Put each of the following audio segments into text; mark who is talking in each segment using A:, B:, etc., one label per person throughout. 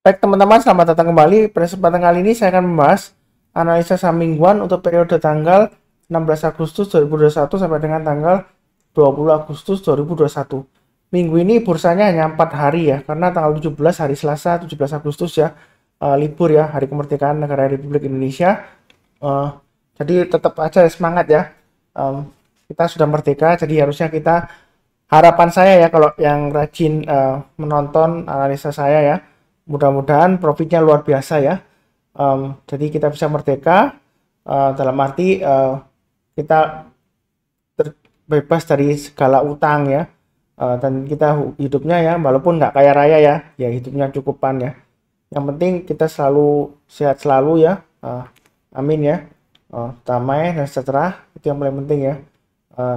A: Baik teman-teman, selamat datang kembali. Pada kesempatan kali ini saya akan membahas analisa saham mingguan untuk periode tanggal 16 Agustus 2021 sampai dengan tanggal 20 Agustus 2021. Minggu ini bursanya hanya 4 hari ya, karena tanggal 17 hari Selasa 17 Agustus ya, libur ya, hari kemerdekaan negara Republik Indonesia. Jadi tetap aja semangat ya. Kita sudah merdeka, jadi harusnya kita, harapan saya ya, kalau yang rajin menonton analisa saya ya, mudah-mudahan profitnya luar biasa ya. Jadi kita bisa merdeka dalam arti kita terbebas dari segala utang ya, dan kita hidupnya ya, walaupun nggak kaya raya ya hidupnya cukupan ya. Yang penting kita selalu sehat selalu ya, amin ya, damai dan sejahtera, itu yang paling penting ya.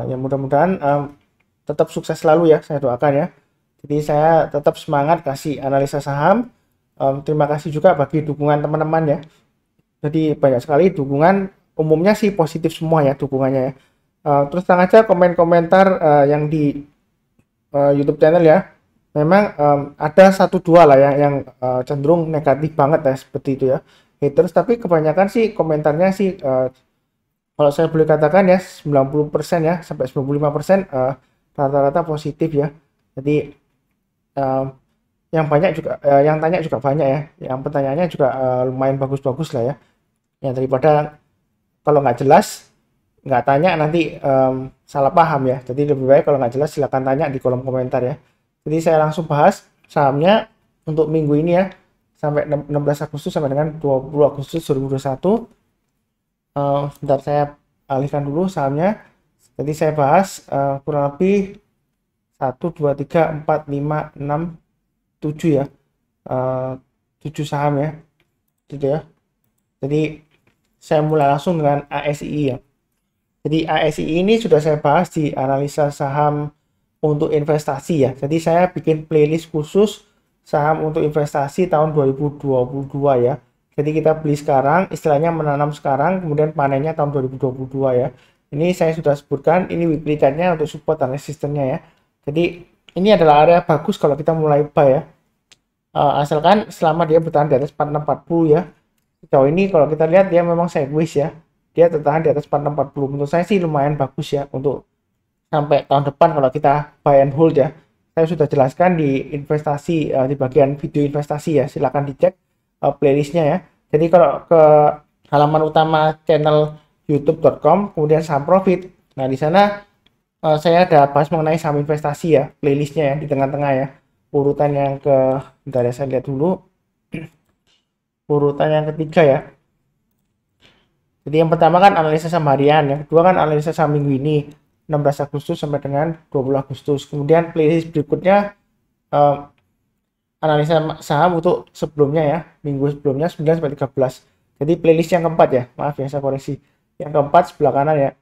A: Yang mudah-mudahan tetap sukses selalu ya, saya doakan ya. Jadi saya tetap semangat kasih analisa saham. Terima kasih juga bagi dukungan teman-teman ya. Jadi banyak sekali dukungan, umumnya sih positif semua ya dukungannya ya. Terus terang aja komen-komentar yang di YouTube channel ya, memang ada 1-2 lah ya yang cenderung negatif banget ya, seperti itu ya, haters. Tapi kebanyakan sih komentarnya sih kalau saya boleh katakan ya 90% ya sampai 95% rata-rata positif ya. Jadi yang banyak juga yang tanya juga banyak ya, yang pertanyaannya juga lumayan bagus-bagus lah ya. Yang daripada kalau nggak jelas nggak tanya nanti salah paham ya. Jadi lebih baik kalau nggak jelas silahkan tanya di kolom komentar ya. Jadi saya langsung bahas sahamnya untuk minggu ini ya, sampai 16 Agustus sampai dengan 20 Agustus 2021. Bentar saya alihkan dulu sahamnya. Jadi saya bahas kurang lebih 1, 2, 3, 4, 5, 6, 7 ya, 7 saham ya, gitu ya. Jadi saya mulai langsung dengan ASI ya. Jadi ASI ini sudah saya bahas di analisa saham untuk investasi ya. Jadi saya bikin playlist khusus saham untuk investasi tahun 2022 ya. Jadi kita beli sekarang, istilahnya menanam sekarang, kemudian panennya tahun 2022 ya. Ini saya sudah sebutkan, ini weekly chart-nya untuk support dan resistennya ya. Jadi ini adalah area bagus kalau kita mulai buy ya, asalkan selama dia bertahan di atas 4640 ya. Sejauh ini kalau kita lihat dia memang sideways ya, dia tertahan di atas 4640. Menurut saya sih lumayan bagus ya untuk sampai tahun depan kalau kita buy and hold ya. Saya sudah jelaskan di investasi, di bagian video investasi ya, silahkan dicek playlistnya ya. Jadi kalau ke halaman utama channel youtube.com kemudian saham profit, nah di sana saya ada bahas mengenai saham investasi ya, playlistnya ya di tengah-tengah ya. Urutan yang ke, bentar ya saya lihat dulu, urutan yang ketiga ya. Jadi yang pertama kan analisa saham harian, yang kedua kan analisa saham minggu ini 16 Agustus sampai dengan 20 Agustus. Kemudian playlist berikutnya analisa saham untuk sebelumnya ya, minggu sebelumnya 9 sampai 13. Jadi playlist yang keempat ya, maaf ya saya koreksi, yang keempat sebelah kanan ya.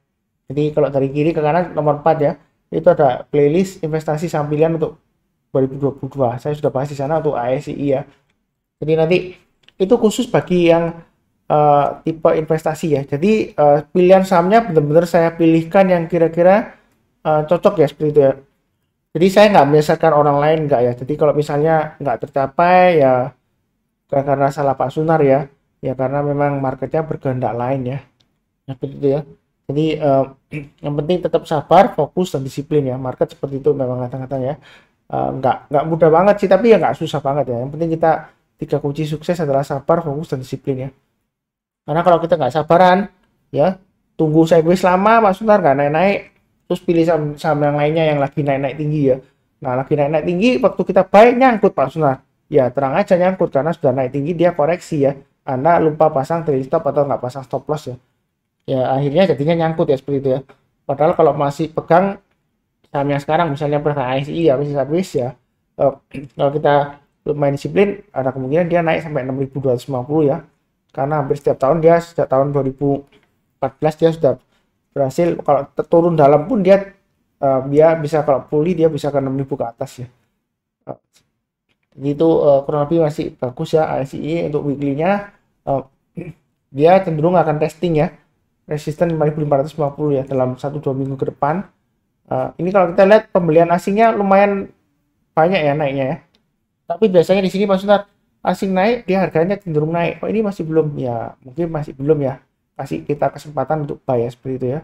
A: Jadi kalau dari kiri ke kanan nomor 4 ya, itu ada playlist investasi saham pilihan untuk 2022. Saya sudah bahas di sana untuk ASI ya. Jadi nanti itu khusus bagi yang tipe investasi ya. Jadi pilihan sahamnya benar-benar saya pilihkan yang kira-kira cocok ya, seperti itu ya. Jadi saya nggak menyesatkan orang lain, nggak ya. Jadi kalau misalnya nggak tercapai ya bukan karena salah Pak Sunar ya, ya karena memang marketnya berkehendak lain ya. Seperti itu ya. Jadi yang penting tetap sabar, fokus dan disiplin ya. Market seperti itu memang kadang-kadang ya. Nggak mudah banget sih, tapi ya nggak susah banget ya. Yang penting kita, 3 kunci sukses adalah sabar, fokus dan disiplin ya. Karena kalau kita nggak sabaran ya, tunggu sideways lama Pak Sunar nggak naik-naik, terus pilih saham yang lainnya yang lagi naik-naik tinggi ya. Nah lagi naik-naik tinggi, waktu kita buy nyangkut Pak Sunar. Ya terang aja nyangkut karena sudah naik tinggi dia koreksi ya. Anda lupa pasang trailing stop atau nggak pasang stop loss ya. Ya akhirnya jadinya nyangkut ya, seperti itu ya. Padahal kalau masih pegang saham yang sekarang, misalnya pegang ASI ya, masih habis ya, kalau kita lumayan disiplin, ada kemungkinan dia naik sampai 6.250 ya, karena hampir setiap tahun dia, sejak tahun 2014 dia sudah berhasil. Kalau turun dalam pun dia bisa, kalau pulih dia bisa ke 6.000 ke atas ya. Jadi itu kurang lebih masih bagus ya ASI untuk weekly-nya. Dia cenderung akan testing ya, resisten 5.450 ya dalam 1-2 minggu ke depan. Ini kalau kita lihat pembelian asingnya lumayan banyak ya naiknya ya. Tapi biasanya di sini Pak Sunar asing naik, dia harganya cenderung naik. Oh, ini masih belum ya, mungkin masih belum ya. Kasih kita kesempatan untuk buy ya, seperti itu ya.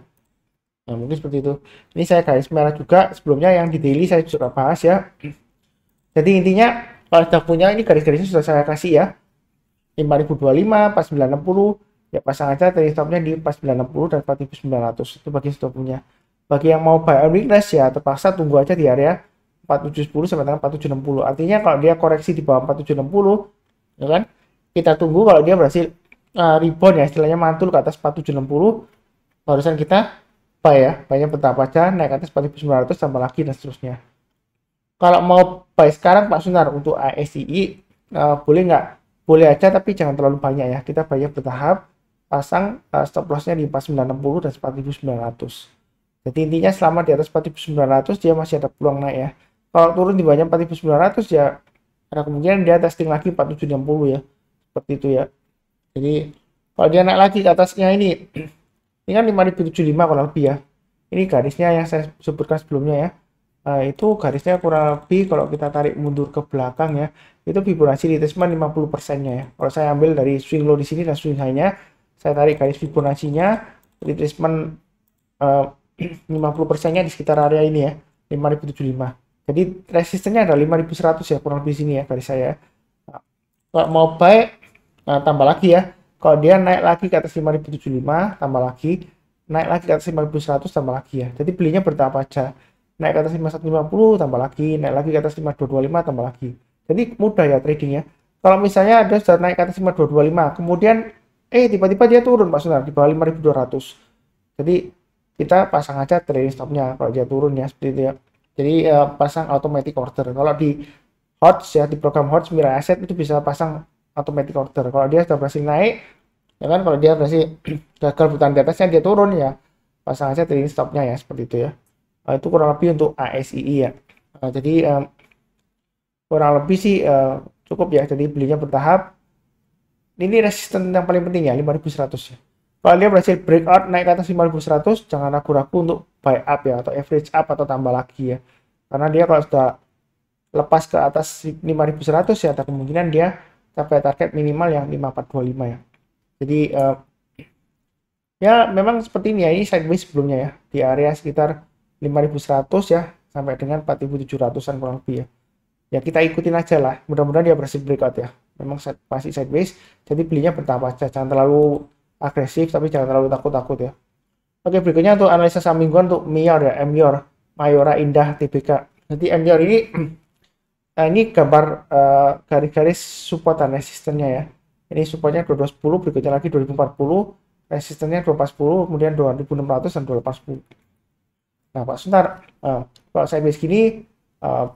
A: Nah, mungkin seperti itu. Ini saya garis merah juga sebelumnya yang di daily saya sudah bahas ya. Jadi intinya kalau sudah punya ini garis-garisnya sudah saya kasih ya. 5025, 4960 ya pasang aja trailing stopnya di 4960 dan 4900 itu bagi sudah punya. Bagi yang mau buy on weakness ya terpaksa tunggu aja di area 4710 sampai dengan 4760. Artinya kalau dia koreksi di bawah 4760 ya kan kita tunggu kalau dia berhasil rebound ya istilahnya mantul ke atas 4760 barusan kita buy ya, buy-nya bertahap aja naik ke atas 4900 tambah lagi dan seterusnya. Kalau mau buy sekarang Pak Sunar untuk ASII boleh nggak? Boleh aja tapi jangan terlalu banyak ya. Kita buy bertahap, pasang stop lossnya di 4960 dan 4900. Jadi intinya selama di atas 4900 dia masih ada peluang naik ya. Kalau turun di bawah 4900 ya ada kemungkinan dia testing lagi 4760 ya. Seperti itu ya. Jadi kalau dia naik lagi ke atasnya ini kan 5075 kurang lebih ya. Ini garisnya yang saya sebutkan sebelumnya ya. Itu garisnya kurang lebih kalau kita tarik mundur ke belakang ya, itu Fibonacci retracement 50%-nya ya. Kalau saya ambil dari swing low di sini dan swing high-nya, saya tarik garis Fibonacci-nya retracement 50%-nya di sekitar area ini ya, 5075. Jadi resistennya ada 5100 ya, kurang lebih sini ya garis saya. Nah, kalau mau buy tambah lagi ya. Kalau dia naik lagi ke atas 5075 tambah lagi, naik lagi ke atas 5100 tambah lagi ya. Jadi belinya bertahap aja. Naik ke atas 5150 tambah lagi, naik lagi ke atas 5225 tambah lagi. Jadi mudah ya tradingnya. Kalau misalnya ada sudah naik ke atas 5225, kemudian tiba-tiba dia turun Pak Sunar di bawah 5200. Jadi kita pasang aja trading stopnya kalau dia turun ya seperti itu ya. Jadi pasang automatic order. Kalau di HOTS ya, di program HOTS Mirai Asset itu bisa pasang automatic order. Kalau dia sudah berhasil naik, ya kan, kalau dia berhasil gagal bertahan di atasnya dia turun ya, pasang aja trading stopnya ya seperti itu ya. Itu kurang lebih untuk ASII ya. Jadi kurang lebih sih cukup ya. Jadi belinya bertahap. Ini resisten yang paling penting ya 5100 ya. Kalau dia berhasil breakout naik ke atas 5100, jangan ragu-ragu untuk buy up ya atau average up atau tambah lagi ya. Karena dia kalau sudah lepas ke atas 5100 ya ada kemungkinan dia capai target minimal yang 5425 ya. Jadi ya memang seperti ini ya, ini sideways sebelumnya ya di area sekitar 5100 ya sampai dengan 4700-an kurang lebih ya. Ya kita ikutin aja lah, mudah-mudahan dia berhasil breakout ya. Memang masih sideways, jadi belinya bertahap aja, jangan terlalu agresif tapi jangan terlalu takut-takut ya. Oke, berikutnya untuk analisa saham mingguan untuk MIOR ya, MIOR, Mayora Indah Tbk. Jadi MIOR ini ini gambar garis-garis support dan resistennya ya. Ini supportnya 2210, berikutnya lagi 2040, resistennya 2410, kemudian 2600 dan 2810. Nah Pak Sunar, kalau saya base gini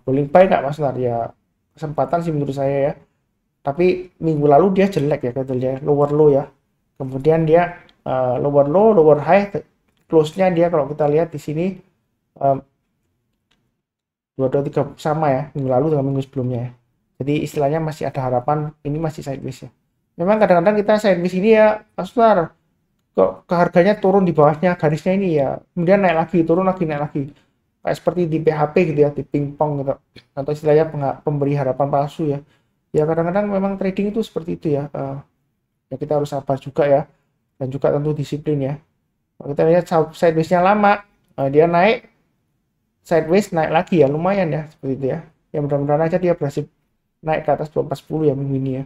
A: boleh buy nggak Pak Sunar? Ya kesempatan sih menurut saya ya. Tapi minggu lalu dia jelek ya katanya, lower low ya. Kemudian dia lower low, lower high, close-nya dia kalau kita lihat di sini 223 sama ya minggu lalu dengan minggu sebelumnya ya. Jadi istilahnya masih ada harapan, ini masih sideways ya. Memang kadang-kadang kita sideways ini ya Pak Sunar, kok harganya turun di bawahnya garisnya ini ya, kemudian naik lagi, turun lagi, naik lagi. Kayak seperti di PHP gitu ya, di pingpong gitu. Atau istilahnya pemberi harapan palsu ya. Ya kadang-kadang memang trading itu seperti itu ya. Ya kita harus sabar juga ya. Dan juga tentu disiplin ya. Kalau kita lihat sideways-nya lama, dia naik, sideways naik lagi ya, lumayan ya seperti itu ya. Ya mudah-mudahan aja dia berhasil naik ke atas 2410 ya minggu ini ya.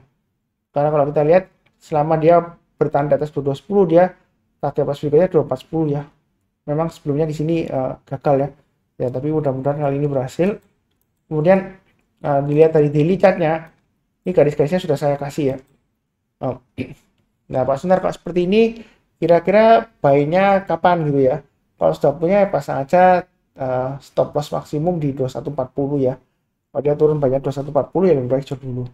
A: Karena kalau kita lihat selama dia bertahan di atas 2210 dia target pas berikutnya 2410 ya. Memang sebelumnya di sini gagal ya. Ya tapi mudah-mudahan kali ini berhasil. Kemudian dilihat dari daily chartnya, ini garis-garisnya sudah saya kasih ya. Nah Pak Sunar kalau seperti ini kira-kira buy-nya kapan gitu ya. Kalau sudah punya pasang aja stop loss maksimum di 2140 ya. Kalau dia turun banyak 2140 ya lebih baik jual dulu.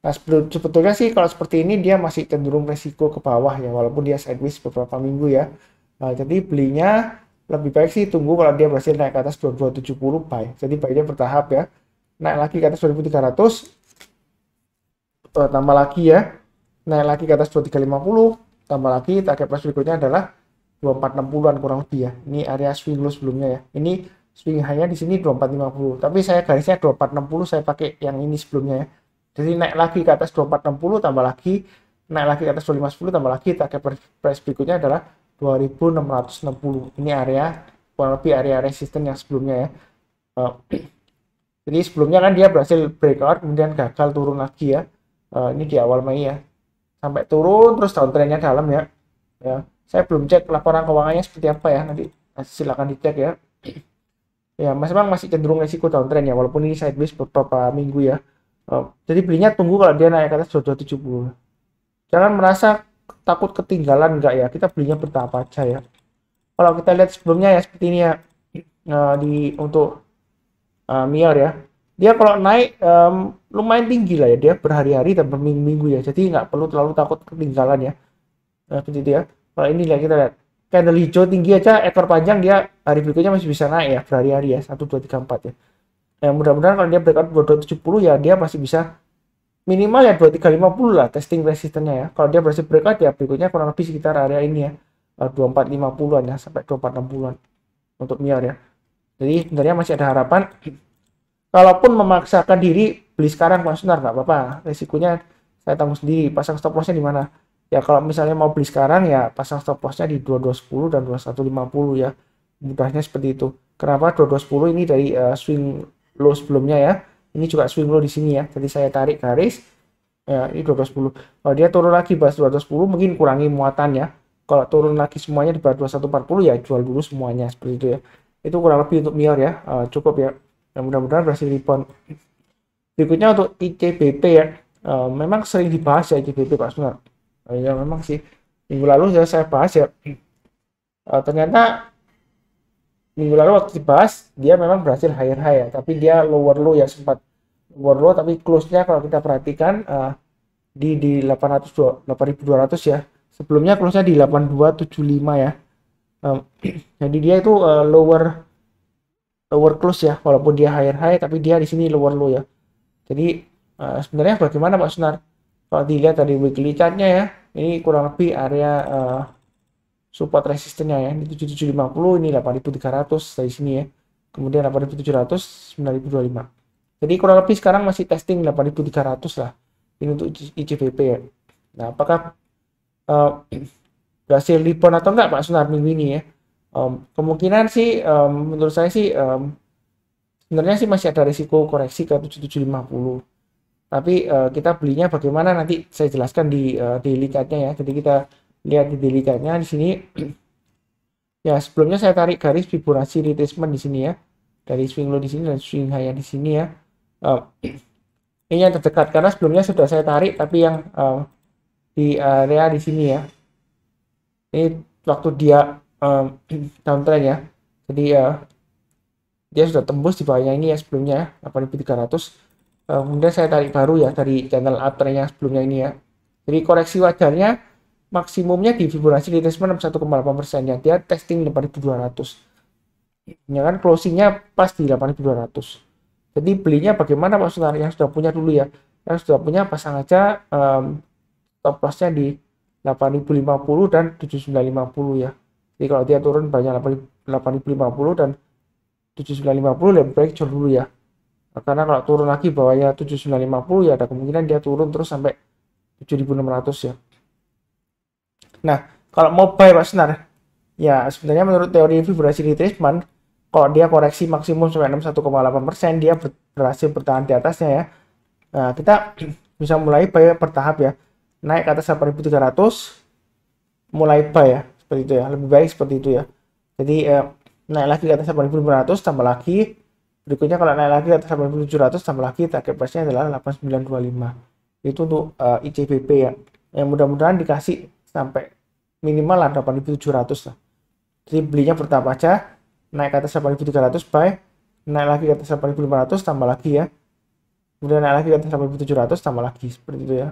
A: Nah sebetulnya sih kalau seperti ini dia masih cenderung resiko ke bawah ya, walaupun dia sideways beberapa minggu ya. Jadi belinya lebih baik sih tunggu kalau dia berhasil naik ke atas 2270 buy. Jadi buy-nya bertahap ya. Naik lagi ke atas 2300, tambah lagi ya. Naik lagi ke atas 2350, tambah lagi target price berikutnya adalah 2460-an kurang lebih ya. Ini area swing low sebelumnya ya. Ini swing high-nya di sini 2450. Tapi saya garisnya 2460 saya pakai yang ini sebelumnya ya. Jadi naik lagi ke atas 2460 tambah lagi, naik lagi ke atas 2510 tambah lagi, target price berikutnya adalah 2660. Ini area kurang lebih area resisten yang sebelumnya ya. Jadi sebelumnya kan dia berhasil breakout kemudian gagal turun lagi ya. Ini di awal Mei ya. Sampai turun terus downtrendnya dalam ya. Ya, saya belum cek laporan keuangannya seperti apa ya. Nanti silakan dicek ya. Ya, memang masih cenderung resiko downtrend ya walaupun ini sideways beberapa minggu ya. Jadi belinya tunggu kalau dia naik ke atas 2270. Jangan merasa takut ketinggalan enggak ya. Kita belinya bertahap aja ya. Kalau kita lihat sebelumnya ya seperti ini ya. Untuk Mior ya, dia kalau naik lumayan tinggi lah ya, dia berhari-hari dan berminggu-minggu ya, jadi nggak perlu terlalu takut ketinggalan ya. Seperti itu ya. Kalau ini lihat, kita lihat candle hijau tinggi aja, ekor panjang, dia hari berikutnya masih bisa naik ya berhari-hari ya, 1 2 3 4 ya. Mudah-mudahan kalau dia breakout 2270 ya dia masih bisa minimal ya 2350 lah testing resistennya ya. Kalau dia berhasil breakout ya berikutnya kurang lebih sekitar area ini ya, 2450-an ya sampai 2460-an untuk Mior ya. Jadi sebenarnya masih ada harapan. Kalaupun memaksakan diri beli sekarang Pak Sunar nggak apa-apa, resikonya saya tanggung sendiri. Pasang stop lossnya di mana ya? Kalau misalnya mau beli sekarang ya pasang stop lossnya di 2210 dan 2150 ya, mudahnya seperti itu. Kenapa 2210 ini dari swing low sebelumnya ya, ini juga swing low di sini ya, jadi saya tarik garis ya, ini 2210. Kalau dia turun lagi bahas 2210 mungkin kurangi muatan ya. Kalau turun lagi semuanya di bawah 2140 ya jual dulu semuanya seperti itu ya. Itu kurang lebih untuk Mior ya, cukup ya. Mudah-mudahan berhasil rebound. Berikutnya untuk ICBP ya, memang sering dibahas ya ICBP Pak Sunar. Ya memang sih minggu lalu saya bahas ya. Ternyata minggu lalu waktu dibahas dia memang berhasil higher high ya, tapi dia lower low ya, sempat lower low tapi close-nya kalau kita perhatikan di 800 8200 ya. Sebelumnya close-nya di 8275 ya. Jadi dia itu lower close ya, walaupun dia higher high tapi dia di sini lower low ya. Jadi sebenarnya bagaimana Pak Sunar? Kalau dilihat dari weekly chart-nya ya, ini kurang lebih area support resistennya ya, ini 7750, ini 8300 dari sini ya. Kemudian 8700, 9025. Jadi kurang lebih sekarang masih testing 8300 lah. Ini untuk ICBP ya. Nah, apakah berhasil rebound atau enggak Pak Sunar minggu ini ya? Kemungkinan sih menurut saya sih sebenarnya sih masih ada risiko koreksi ke 7750. Tapi kita belinya bagaimana nanti saya jelaskan di daily chart-nya ya. Jadi kita lihat di daily chart-nya di sini. Ya, sebelumnya saya tarik garis Fibonacci retracement di sini ya. Dari swing low di sini dan swing high di sini ya. Ini yang terdekat karena sebelumnya sudah saya tarik tapi yang di area di sini ya. Ini waktu dia downtrend ya. Jadi dia sudah tembus di bawahnya ini ya sebelumnya 8300. Kemudian saya tarik baru ya dari channel uptrend yang sebelumnya ini ya. Jadi koreksi wajarnya maksimumnya di Fibonacci retracement 61,8% ya. Dia testing 8200. Ya kan closingnya pas di 8200. Jadi belinya bagaimana Pak Sunar? Yang sudah punya dulu ya. Yang sudah punya pasang aja stop lossnya di 8050 dan 7950 ya. Jadi kalau dia turun banyak 8050 dan 7950 lebih baik jual dulu ya. Karena kalau turun lagi bawahnya 7950 ya ada kemungkinan dia turun terus sampai 7600 ya. Nah, kalau mau buy Pak Sunar, ya sebenarnya menurut teori Fibonacci retracement, kalau dia koreksi maksimum sampai 61,8%, dia berhasil bertahan di atasnya ya. Nah, kita bisa mulai buy bertahap ya. Naik ke atas 8300, mulai buy ya. Seperti itu ya. Lebih baik seperti itu ya. Jadi naik lagi ke atas 8500 tambah lagi. Berikutnya kalau naik lagi ke atas 8700 tambah lagi, target price-nya adalah 8925. Itu untuk ICBP ya. Yang mudah-mudahan dikasih sampai minimal lah 8700 lah. Jadi belinya bertahap aja, naik ke atas 8300 buy, naik lagi ke atas 8500 tambah lagi ya. Kemudian naik lagi ke atas 8700 tambah lagi seperti itu ya.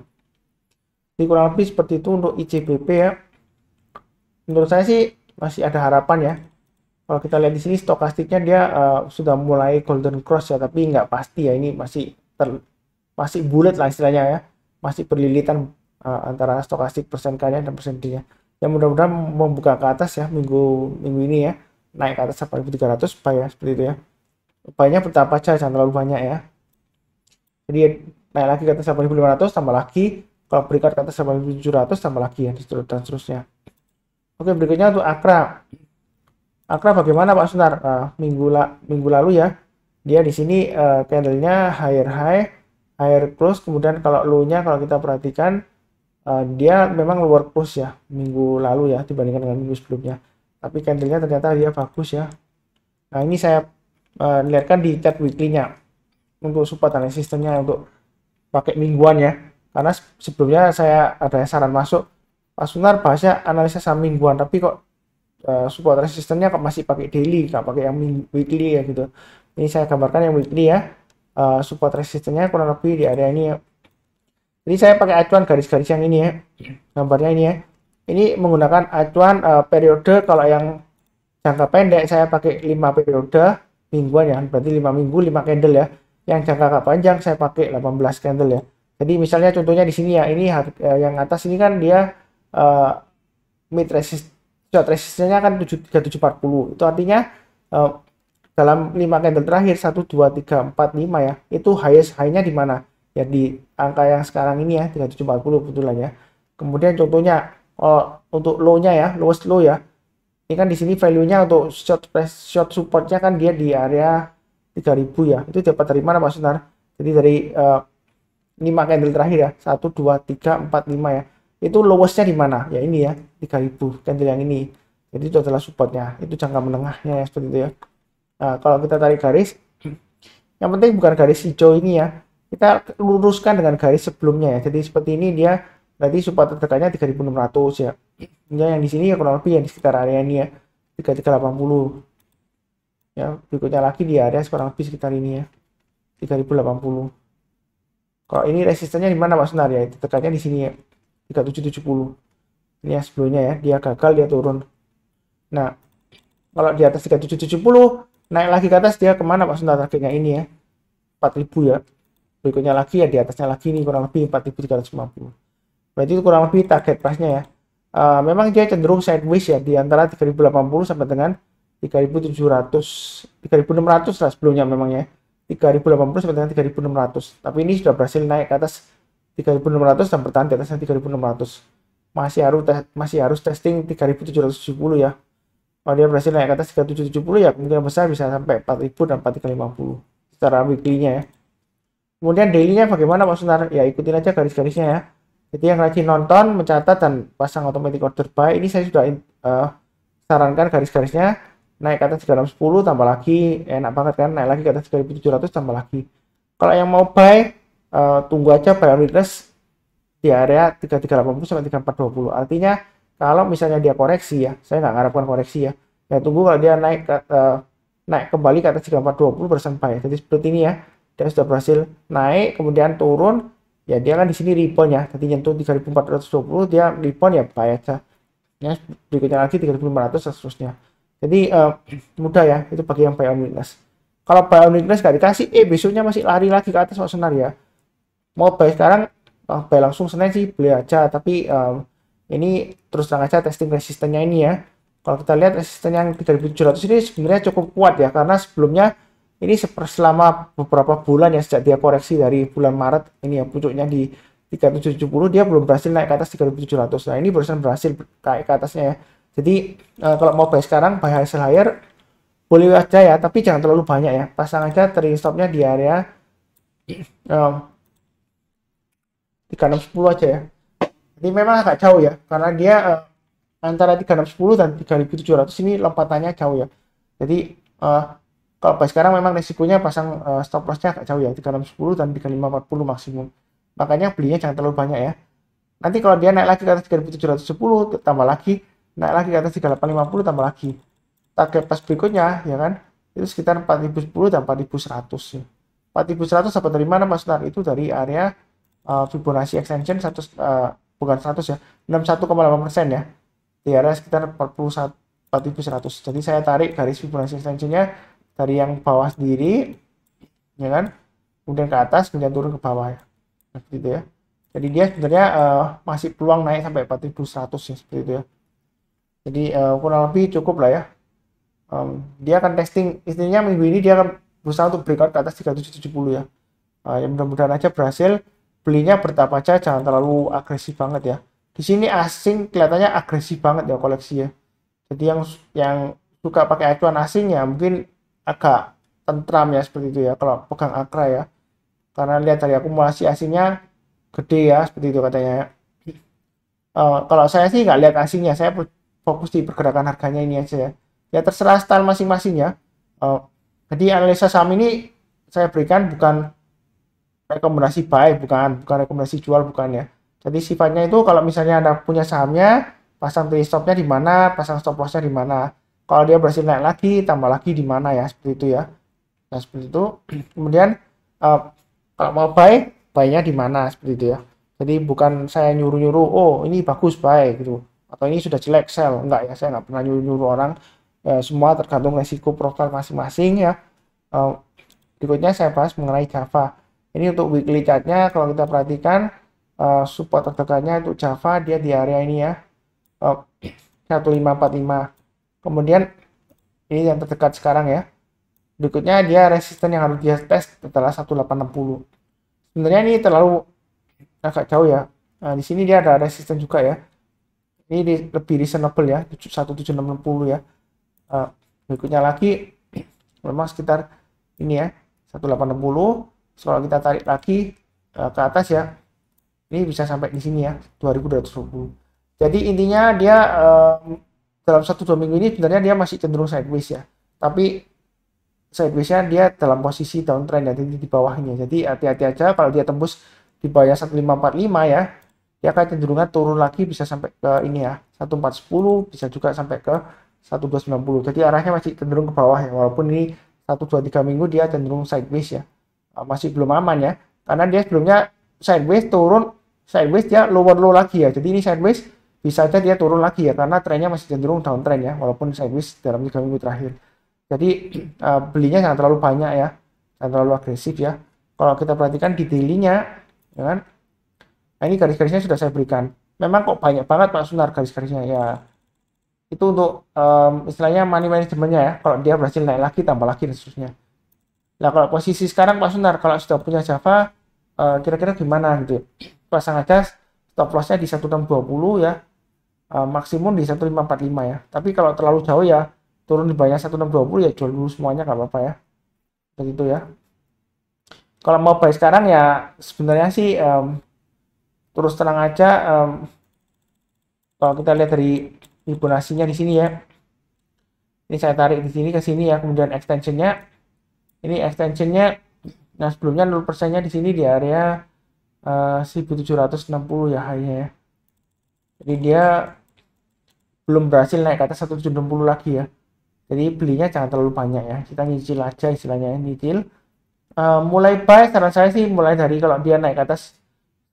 A: Jadi kurang lebih seperti itu untuk ICBP ya. Menurut saya sih masih ada harapan ya. Kalau kita lihat di sini stokastiknya dia sudah mulai golden cross ya, tapi nggak pasti ya, ini masih bulat lah istilahnya ya, masih berlilitan antara stokastik persen K-nya dan persen D-nya. Yang mudah-mudahan membuka ke atas ya minggu ini ya, naik ke atas 8300 buy ya seperti itu ya. Buy-nya bertahap aja, jangan terlalu banyak ya. Jadi naik lagi ke atas 8.500 tambah lagi, kalau breakout ke atas 8.700 tambah lagi ya, dan seterusnya. Oke, berikutnya untuk Akra. Akra bagaimana Pak Sunar? Minggu lalu ya, dia di sini candlenya higher high, higher close, kemudian kalau low-nya kalau kita perhatikan dia memang lower close ya minggu lalu ya dibandingkan dengan minggu sebelumnya. Tapi candlenya ternyata dia bagus ya. Nah ini saya lihatkan di chart weekly-nya untuk support dan resistance-nya untuk pakai mingguan ya. Karena sebelumnya saya ada saran masuk Pak Sunar bahasnya analisa saham mingguan, tapi kok support resistance-nya kok masih pakai daily, nggak pakai yang weekly ya gitu. Ini saya gambarkan yang weekly ya. Support resistance-nya kurang lebih di area ini ya. Jadi saya pakai acuan garis-garis yang ini ya, gambarnya ini ya. Ini menggunakan acuan periode. Kalau yang jangka pendek saya pakai 5 periode mingguan ya, berarti 5 minggu 5 candle ya. Yang jangka panjang saya pakai 18 candle ya. Jadi misalnya contohnya di sini ya, ini yang atas ini kan dia mid resist, short resistance-nya kan 3740. Itu artinya dalam 5 candle terakhir 1 2 3 4 5 ya, itu highest high-nya di mana? Ya di angka yang sekarang ini ya, 3740 kebetulan ya. Kemudian contohnya untuk low-nya ya, lowest low ya. Ini kan di sini value-nya untuk short support-nya kan dia di area 3000 ya. Itu dapat dari mana Pak Sunar? Jadi dari 5 candle terakhir ya, 1 2 3 4 5 ya. Itu lowest-nya di mana? Ya ini ya, 3000 candle yang ini. Jadi itu adalah support-nya. Itu jangka menengahnya ya, seperti itu ya. Nah, kalau kita tarik garis, yang penting bukan garis hijau ini ya, kita luruskan dengan garis sebelumnya ya. Jadi seperti ini dia berarti support terdekatnya 3600 ya. Yang di sini ya kurang lebih yang di sekitar area ini ya, 3380 ya. Berikutnya lagi di area kurang lebih sekitar ini ya, 3080. Kalau ini resistennya di mana Pak Sunar ya? Terdekatnya di sini ya, 3770. Ini yang sebelumnya ya, dia gagal, dia turun. Nah, kalau di atas 3770 naik lagi ke atas, dia kemana Pak Sunar? Targetnya ini ya, 4000 ya. Berikutnya lagi ya, di atasnya lagi ini kurang lebih 4350. Berarti itu kurang lebih target price-nya ya. Memang dia cenderung sideways ya, di antara 3080 sampai dengan 3700, 3600 lah sebelumnya memang ya. 3080 sampai dengan 3600. Tapi ini sudah berhasil naik ke atas 3600 dan bertahan di atasnya 3600. Masih harus testing 3770 ya. Kalau dia berhasil naik ke atas 3770 ya kemungkinan besar bisa sampai 4000 dan 4350 secara weekly-nya ya. Kemudian daily-nya bagaimana Pak Sunar? Ya ikutin aja garis-garisnya ya. Jadi yang lagi nonton, mencatat dan pasang automatic order buy, ini saya sudah sarankan garis-garisnya naik ke atas 3610 tambah lagi, enak banget kan, naik lagi ke atas 3700 tambah lagi. Kalau yang mau buy, tunggu aja buy on weakness di area 3380 sampai 3420. Artinya kalau misalnya dia koreksi ya, saya nggak mengharapkan koreksi ya. Ya tunggu kalau dia naik kembali ke atas 3420 persen buy. Jadi seperti ini ya, dia sudah berhasil naik kemudian turun. Ya dia kan di sini rebound ya, tadi nyentuh 3420, dia rebound ya buy aja. Ya berikutnya lagi 3500 dan seterusnya. Jadi mudah ya, itu bagi yang buy on weakness. Kalau buy on weakness gak dikasih, besoknya masih lari lagi ke atas Pak Sunar ya. Mau buy sekarang, buy langsung Senin sih beli aja, tapi ini terus terang aja testing resistennya ini ya. Kalau kita lihat resisten yang 3700 ini sebenarnya cukup kuat ya, karena sebelumnya ini selama beberapa bulan ya, sejak dia koreksi dari bulan Maret ini ya, pucuknya di 3770 dia belum berhasil naik ke atas 3700. Nah ini barusan berhasil naik ke atasnya ya. Jadi kalau mau buy sekarang buy hasil higher boleh aja ya, tapi jangan terlalu banyak ya, pasang aja trailing stopnya di area 3610 aja ya. Jadi memang agak jauh ya, karena dia antara 3610 dan 3700 ini lompatannya jauh ya. Jadi kalau buy sekarang memang resikonya pasang stop loss-nya agak jauh ya, 3610 dan 3540 maksimum. Makanya belinya jangan terlalu banyak ya. Nanti kalau dia naik lagi ke atas 3710 tambah lagi, naik lagi ke atas 3850 tambah lagi. Target pas berikutnya ya kan, itu sekitar 4010 dan 4100 ya. 4100 dapat dari mana Mas Nar? Itu dari area Fibonacci extension 100 bukan 100 ya, 61,8% ya. Di area sekitar 4100. Jadi saya tarik garis Fibonacci extensionnya dari yang bawah sendiri ya kan, kemudian ke atas, kemudian turun ke bawah ya, seperti itu ya. Jadi dia sebenarnya masih peluang naik sampai 4100 ya, seperti itu ya. Jadi kurang lebih cukup lah ya. Dia akan testing, istilahnya minggu ini dia akan berusaha untuk breakout ke atas 3770 ya. Ya mudah-mudahan aja berhasil. belinya bertahap aja, jangan terlalu agresif banget ya. Di sini asing kelihatannya agresif banget ya koleksi ya. Jadi yang suka pakai acuan asing ya mungkin agak tentram ya seperti itu ya kalau pegang Akra ya. Karena lihat dari akumulasi asingnya gede ya seperti itu katanya ya. Kalau saya sih nggak lihat asingnya, saya fokus di pergerakan harganya ini aja ya. Ya terserah style masing-masing ya. Uh, jadi analisa saham ini saya berikan bukan rekomendasi buy, bukan rekomendasi jual, bukan ya. Jadi sifatnya itu kalau misalnya Anda punya sahamnya, pasang trade stopnya di mana, pasang stop lossnya di mana. Kalau dia berhasil naik lagi, tambah lagi di mana ya, seperti itu ya. Nah seperti itu. Kemudian kalau mau buy, buy-nya di mana seperti itu ya. Jadi bukan saya nyuruh-nyuruh, oh ini bagus buy gitu, atau ini sudah jelek sell, enggak ya, saya nggak pernah nyuruh-nyuruh orang. Semua tergantung resiko profil masing-masing ya. Berikutnya saya bahas mengenai Java. Ini untuk weekly chartnya, kalau kita perhatikan support terdekatnya untuk Java dia di area ini ya, 1545. Kemudian ini yang terdekat sekarang ya. Berikutnya dia resisten yang harus dia tes setelah 1860. Sebenarnya ini terlalu agak jauh ya. Nah, di sini dia ada resisten juga ya. Ini lebih reasonable ya, 1760 ya. Berikutnya lagi memang sekitar ini ya, 1860. Kalau kita tarik lagi ke atas ya, ini bisa sampai di sini ya, 2220. Jadi intinya dia dalam 1-2 minggu ini sebenarnya dia masih cenderung sideways ya. Tapi sideways-nya dia dalam posisi downtrend ya, jadi di bawahnya. Jadi hati-hati aja kalau dia tembus di bawah 1545 ya, dia akan cenderungnya turun lagi bisa sampai ke ini ya, 1410, bisa juga sampai ke 1290. Jadi arahnya masih cenderung ke bawah ya, walaupun ini 1-2-3 minggu dia cenderung sideways ya. Masih belum aman ya, karena dia sebelumnya sideways turun, sideways dia lower low lagi ya. Jadi ini sideways bisa aja dia turun lagi ya, karena trennya masih cenderung downtrend ya, walaupun sideways dalam 3 minggu terakhir. Jadi belinya jangan terlalu banyak ya, jangan terlalu agresif ya. Kalau kita perhatikan di daily-nya, ya kan? Nah ini garis-garisnya sudah saya berikan. Memang kok banyak banget Pak Sunar garis-garisnya ya. Itu untuk istilahnya money management-nya ya. Kalau dia berhasil naik lagi, tambah lagi dan seterusnya. Nah kalau posisi sekarang Pak Sunar, kalau sudah punya Java, kira-kira gimana gitu? Pasang aja stop loss-nya di 1620 ya, maksimum di 1545 ya. Tapi kalau terlalu jauh ya, turun di bawah 1620 ya jual dulu semuanya, nggak apa-apa ya. Begitu ya. Kalau mau buy sekarang ya sebenarnya sih terus tenang aja. Kalau kita lihat dari Fibonacci-nya di sini ya, ini saya tarik di sini ke sini ya, kemudian extensionnya, ini extensionnya, nah sebelumnya 0%-nya di sini di area 1760 ya high-nya ya. Jadi dia belum berhasil naik ke atas 1760 lagi ya. Jadi belinya jangan terlalu banyak ya, kita nyicil aja istilahnya, nyicil. Mulai buy saran saya sih mulai dari kalau dia naik ke atas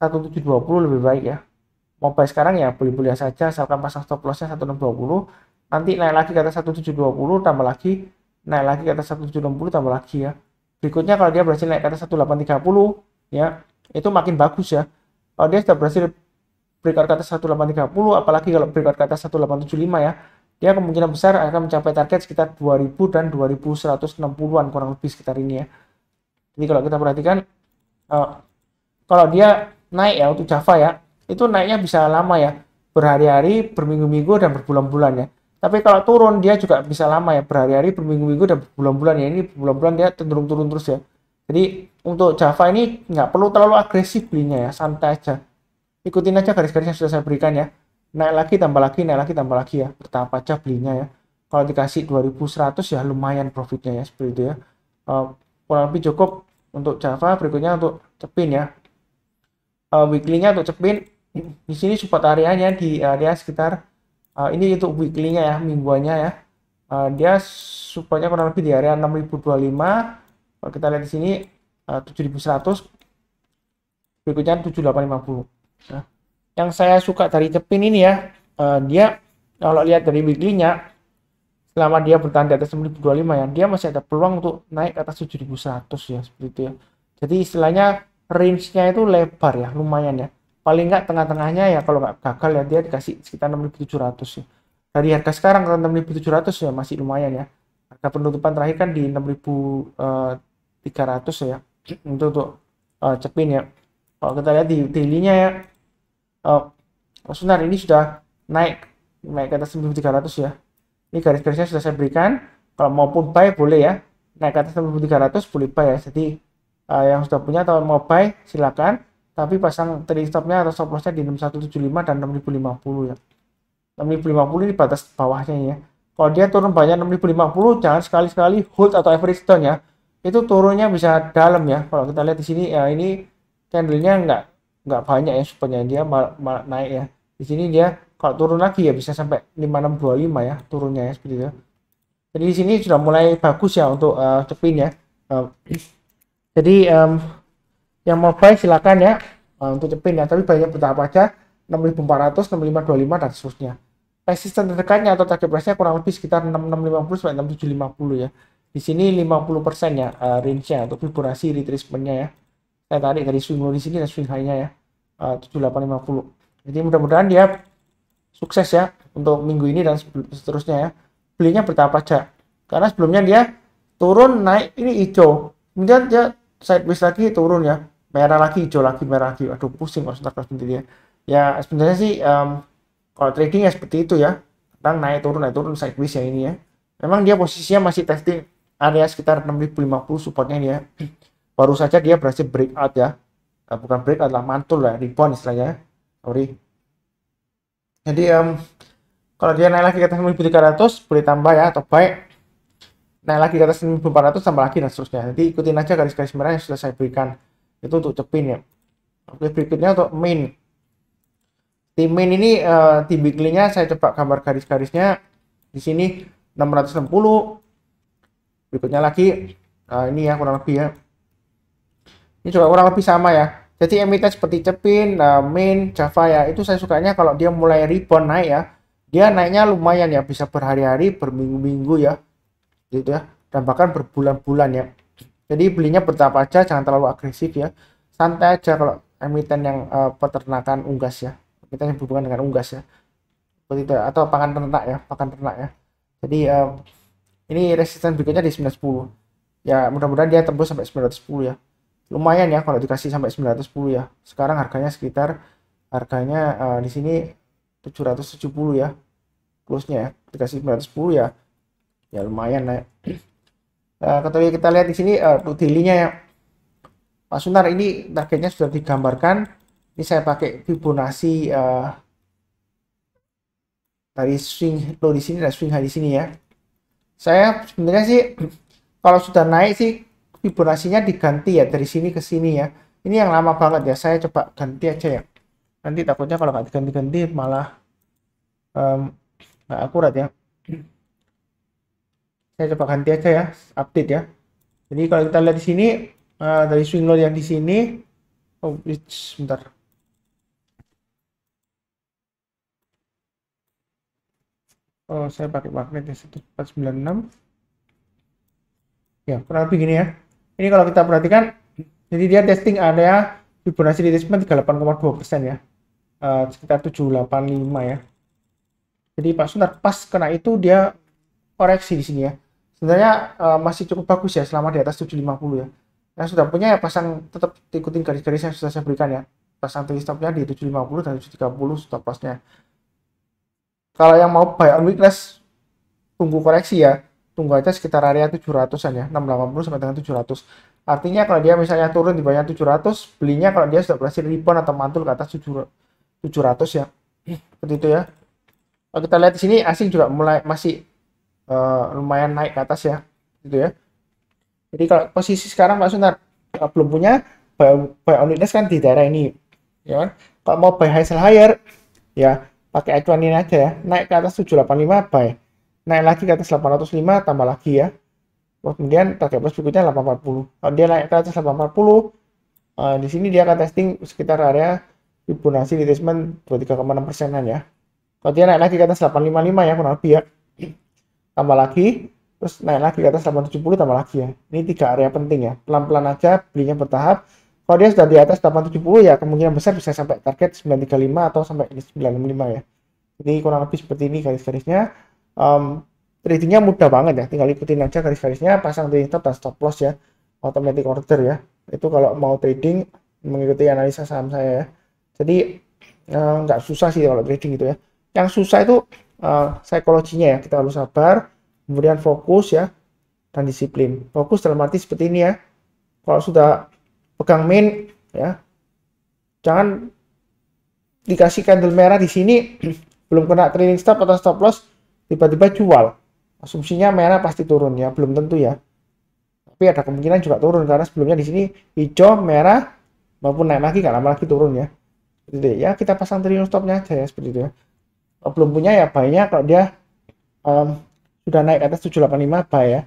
A: 1720 lebih baik ya. Mau buy sekarang ya boleh-boleh saja, asalkan pasang stop lossnya 1620, nanti naik lagi ke atas 1720, tambah lagi, naik lagi ke atas 1760, tambah lagi ya. Berikutnya kalau dia berhasil naik ke atas 1830 ya, itu makin bagus ya. Kalau dia sudah berhasil breakout ke atas 1830, apalagi kalau breakout ke atas 1875 ya, dia kemungkinan besar akan mencapai target sekitar 2000 dan 2160-an kurang lebih sekitar ini ya. Jadi kalau kita perhatikan, kalau dia naik ya untuk Java ya, itu naiknya bisa lama ya, berhari-hari, berminggu-minggu, dan berbulan-bulan ya. Tapi kalau turun dia juga bisa lama ya, berhari-hari, berminggu-minggu, dan berbulan-bulan ya. Ini berbulan-bulan dia cenderung turun terus ya. Jadi untuk Java ini nggak perlu terlalu agresif belinya ya, santai aja. Ikutin aja garis-garis yang sudah saya berikan ya. Naik lagi, tambah lagi, naik lagi, tambah lagi ya. Bertahap aja belinya ya. Kalau dikasih 2100 ya lumayan profitnya ya, seperti itu ya. Kurang lebih cukup untuk Java. Berikutnya untuk Cepin ya. Weekly-nya untuk Cepin, di sini support areanya di area sekitar ini untuk weekly-nya ya, mingguannya ya. Dia supportnya kurang lebih di area 6025. Kalau kita lihat di sini 7100, berikutnya 7850. Nah, yang saya suka dari Cepin ini ya, dia kalau lihat dari weekly-nya, selama dia bertahan di atas 1025 ya, dia masih ada peluang untuk naik ke atas 7100 ya, seperti itu ya. Jadi istilahnya range-nya itu lebar ya, lumayan ya. Paling nggak tengah-tengahnya ya, kalau nggak gagal ya dia dikasih sekitar 6700 ya. Dari harga sekarang ke 6700 ya masih lumayan ya. Harga penutupan terakhir kan di 6300 ya. Untuk Cepin ya. Kalau kita lihat di daily-nya ya, sebentar ini sudah naik ke atas 1.300 ya. Ini garis-garisnya sudah saya berikan. Kalau maupun buy boleh ya, naik ke atas 1.300 boleh buy ya. Jadi yang sudah punya atau mau buy silakan, tapi pasang trading stopnya atau stop lossnya di 6175 dan 6050 ya. 6050 ini batas bawahnya ya. Kalau dia turun banyak 6050, jangan sekali-sekali hold atau average down ya. Itu turunnya bisa dalam ya. Kalau kita lihat di sini ya, ini candlenya nggak banyak ya, supaya dia naik ya. Di sini dia kalau turun lagi ya bisa sampai 5625 ya turunnya ya, seperti itu. Jadi di sini sudah mulai bagus ya untuk cepin ya. Jadi yang mau buy silakan ya untuk cepin ya, tapi banyak bertahap aja 6400, 6525 dan seterusnya. Resisten terdekatnya atau target price-nya kurang lebih sekitar 6650 sampai 6750 ya. Di sini 50% ya range-nya untuk Fibonacci retracement-nya ya. Saya tarik dari swing low di sini dan swing high-nya ya. 7850. Jadi mudah-mudahan dia sukses ya untuk minggu ini dan seterusnya ya. Belinya bertahap aja. Karena sebelumnya dia turun naik ini hijau. Kemudian dia sideways lagi turun ya. Merah lagi, hijau lagi, merah lagi. Aduh pusing kalau start sendiri ya. Ya sebenarnya sih kalau trading ya seperti itu ya. Kadang naik turun sideways ya ini ya. Memang dia posisinya masih testing area sekitar 6050 supportnya dia. Baru saja dia berhasil breakout ya. Bukan breakout lah, mantul lah, rebound istilahnya. Sorry. Jadi kalau dia naik lagi ke atas 1300 boleh tambah ya, atau buy. Naik lagi ke atas 1400 tambah lagi dan seterusnya. Jadi ikutin aja garis-garis merah yang sudah saya berikan. Itu untuk cepin ya. Oke, berikutnya untuk main. Di main ini di weekly-nya saya coba gambar garis-garisnya. Di sini 660. Berikutnya lagi ini ya kurang lebih ya. Ini juga kurang lebih sama ya. Jadi emiten seperti Cepin, Main, Java ya, itu saya sukanya kalau dia mulai rebound naik ya. Dia naiknya lumayan ya, bisa berhari-hari, berminggu-minggu ya. Gitu ya. Dan bahkan berbulan-bulan ya. Jadi belinya bertahap aja, jangan terlalu agresif ya. Santai aja kalau emiten yang peternakan unggas ya. Emiten yang berhubungan dengan unggas ya. Seperti itu atau pakan ternak ya. Jadi ini resisten berikutnya di 910. Ya, mudah-mudahan dia tembus sampai 910 ya. Lumayan ya kalau dikasih sampai 910 ya. Sekarang harganya di sini 770 ya. Close-nya ya. Dikasih 910 ya. Ya lumayan lah. Kita lihat di sini untuk daily-nya ya. Pak Sunar ini targetnya sudah digambarkan. Ini saya pakai Fibonacci dari swing low di sini dan swing high di sini ya. Saya sebenarnya sih kalau sudah naik sih Fibonacci-nya diganti ya dari sini ke sini ya. Ini yang lama banget ya. Saya coba ganti aja ya. Nanti takutnya kalau nggak diganti-ganti malah nggak akurat ya. Saya coba ganti aja ya, update ya. Jadi kalau kita lihat di sini dari swing low yang di sini, sebentar. Oh, saya pakai magnet ya 1496. Ya, kurang lebih gini ya. Ini kalau kita perhatikan, jadi dia testing area Fibonacci retracement 38,2% ya. Sekitar 785 ya. Jadi Pak Sunar pas kena itu dia koreksi di sini ya. Sebenarnya masih cukup bagus ya selama di atas 750 ya. Yang sudah punya ya pasang, tetap ikutin garis-garis yang sudah saya berikan ya. Pasang trailing stopnya di 750 dan 730 stop lossnya. Kalau yang mau buy on weakness tunggu koreksi ya. Tunggu aja sekitar area 700-an ya, 680 sampai dengan 700. Artinya kalau dia misalnya turun di bawah 700, belinya kalau dia sudah berhasil rebound atau mantul ke atas 700 ya. Seperti itu ya. Kalau kita lihat di sini asing juga masih lumayan naik ke atas ya. Gitu ya. Jadi kalau posisi sekarang Pak Sunar belum punya buy on weakness kan di daerah ini. Ya kan? Kalau mau buy high sell higher ya pakai acuan ini aja ya. Naik ke atas 785 buy. Naik lagi ke atas 805 tambah lagi ya. Kemudian target plus berikutnya 840. Kalau dia naik ke atas 840 di sini dia akan testing sekitar area Fibonacci retracement 23,6%-an ya. Kalau dia naik lagi ke atas 855 ya kurang lebih ya. Tambah lagi terus naik lagi ke atas 870 tambah lagi ya. Ini 3 area penting ya. Pelan-pelan aja belinya bertahap. Kalau dia sudah di atas 870 ya kemungkinan besar bisa sampai target 935 atau sampai 965 ya. Jadi kurang lebih seperti ini garis-garisnya. Tradingnya mudah banget ya, tinggal ikutin aja garis-garisnya, pasang trading stop dan stop loss ya, automatic order ya. Itu kalau mau trading mengikuti analisa saham saya ya. Jadi nggak susah sih kalau trading gitu ya. Yang susah itu psikologinya ya, kita harus sabar, kemudian fokus ya, dan disiplin. Fokus dalam arti seperti ini ya, kalau sudah pegang main ya, jangan dikasih candle merah di sini belum kena trailing stop atau stop loss tiba-tiba jual, asumsinya merah pasti turun ya, belum tentu ya, tapi ada kemungkinan juga turun karena sebelumnya di sini hijau merah maupun naik lagi, nggak lama lagi turun ya. Jadi ya kita pasang trailing stopnya aja ya, seperti itu ya. Kalau belum punya ya banyak, kalau dia sudah naik ke atas 785 buy ya,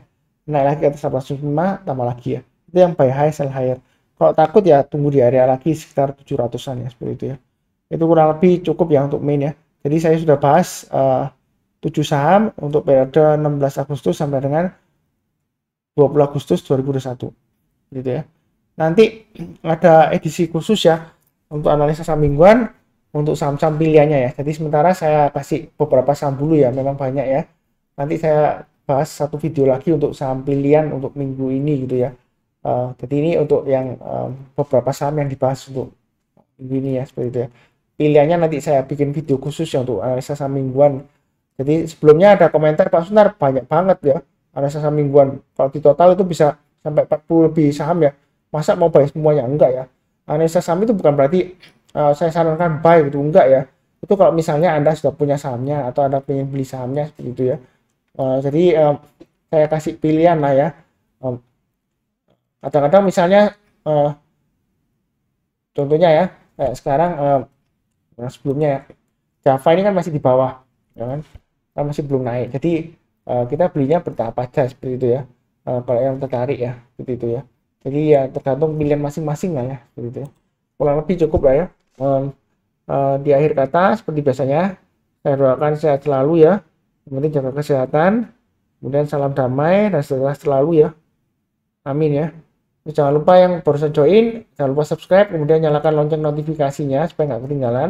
A: naik lagi ke atas 805 tambah lagi ya, itu yang buy high sell higher. Kalau takut ya tunggu di area lagi sekitar 700-an ya, seperti itu ya. Itu kurang lebih cukup ya untuk main ya. Jadi saya sudah bahas 7 saham untuk periode 16 Agustus sampai dengan 20 Agustus 2021 gitu ya. Nanti ada edisi khusus ya untuk analisa saham mingguan untuk saham-saham pilihannya ya. Jadi sementara saya kasih beberapa saham dulu ya, memang banyak ya. Nanti saya bahas satu video lagi untuk saham pilihan untuk minggu ini gitu ya. Jadi ini untuk yang beberapa saham yang dibahas untuk minggu ini ya, seperti itu ya. Pilihannya nanti saya bikin video khusus ya untuk analisa saham mingguan. Jadi sebelumnya ada komentar, Pak Sunar banyak banget ya analisa saham mingguan. Kalau di total itu bisa sampai 40 lebih saham ya. Masa mau buy semuanya? Enggak ya. Analisa saham itu bukan berarti saya sarankan buy gitu, enggak ya. Itu kalau misalnya Anda sudah punya sahamnya atau Anda ingin beli sahamnya seperti itu ya. Jadi saya kasih pilihan lah ya. Kadang-kadang misalnya contohnya ya, kayak sekarang sebelumnya ya, Java ini kan masih di bawah ya kan masih belum naik, jadi kita belinya bertahap aja seperti itu ya. Kalau yang tertarik ya seperti itu ya, jadi ya tergantung pilihan masing-masing lah ya, seperti itu ya. Kurang lebih cukup lah ya. Di akhir kata seperti biasanya saya doakan sehat selalu ya, yang penting jaga kesehatan, kemudian salam damai dan sejahtera selalu ya, amin ya. Jangan lupa yang baru join, jangan lupa subscribe, kemudian nyalakan lonceng notifikasinya supaya nggak ketinggalan.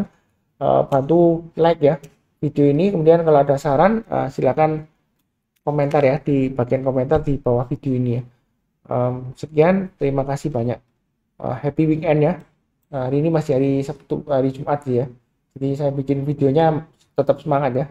A: Bantu like ya video ini, kemudian kalau ada saran silakan komentar ya di bagian komentar di bawah video ini ya. Sekian, terima kasih banyak. Happy weekend ya. Hari ini masih hari Sabtu, hari Jumat ya, jadi saya bikin videonya tetap semangat ya.